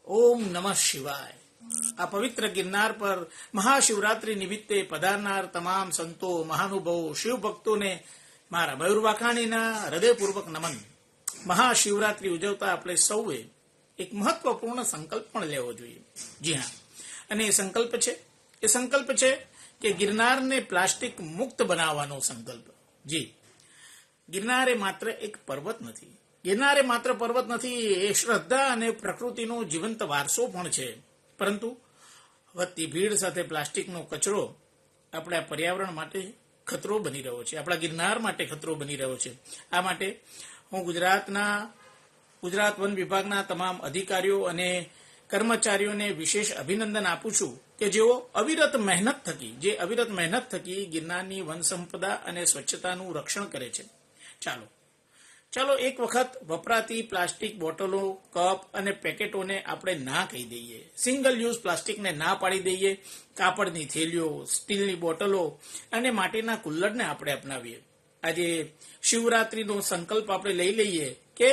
ઓમ નમઃ શિવાય. આ પવિત્ર ગિરનાર પર મહાશિવરાત્રી નિમિત્તે પધારનાર તમામ સંતો, મહાનુભાવો, શિવ ભક્તોને મારા મયુર વાકાણીના હૃદયપૂર્વક નમન. મહાશિવરાત્રી ઉજવતા આપણે સૌએ એક મહત્વપૂર્ણ સંકલ્પ પણ લેવો જોઈએ. જી હા, અને એ સંકલ્પ છે કે ગિરનારને પ્લાસ્ટિક મુક્ત બનાવવાનો સંકલ્પ. જી, ગિરનાર એ માત્ર એક પર્વત નથી. ગિરનાર એ માત્ર પર્વત નથી, એ શ્રદ્ધા અને પ્રકૃતિનો જીવંત વારસો પણ છે. પરંતુ વધતી ભીડ સાથે પ્લાસ્ટિકનો કચરો આપણા પર્યાવરણ માટે ખતરો બની રહ્યો છે, આપણા ગિરનાર માટે ખતરો બની રહ્યો છે. આ માટે હું ગુજરાત વન વિભાગના તમામ અધિકારીઓ અને કર્મચારીઓને વિશેષ અભિનંદન આપું છું કે જેઓ અવિરત મહેનત થકી ગિરનારની વન સંપદા અને સ્વચ્છતાનું રક્ષણ કરે છે. ચાલો એક વખત વપરાતી પ્લાસ્ટિક બોટલો, કપ અને પેકેટોને આપણે ના કહી દઈએ. સિંગલ યુઝ પ્લાસ્ટિકને ના પાડી દઈએ. કાપડની થેલીઓ, સ્ટીલની બોટલો અને માટીના કુલ્લરને આપણે અપનાવીએ. આજે શિવરાત્રીનો સંકલ્પ આપણે લઈ લઈએ કે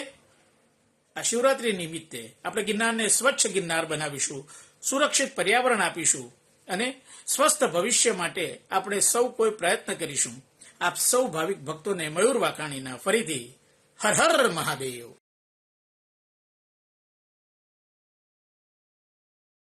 આ શિવરાત્રી નિમિત્તે આપણે ગિરનારને સ્વચ્છ ગિરનાર બનાવીશું, સુરક્ષિત પર્યાવરણ આપીશું અને સ્વસ્થ ભવિષ્ય માટે આપણે સૌ કોઈ પ્રયત્ન કરીશું. આપ સૌ ભાવિક ભક્તોને મયુર વાકાણીના ફરીથી હર હર મહાદેવ.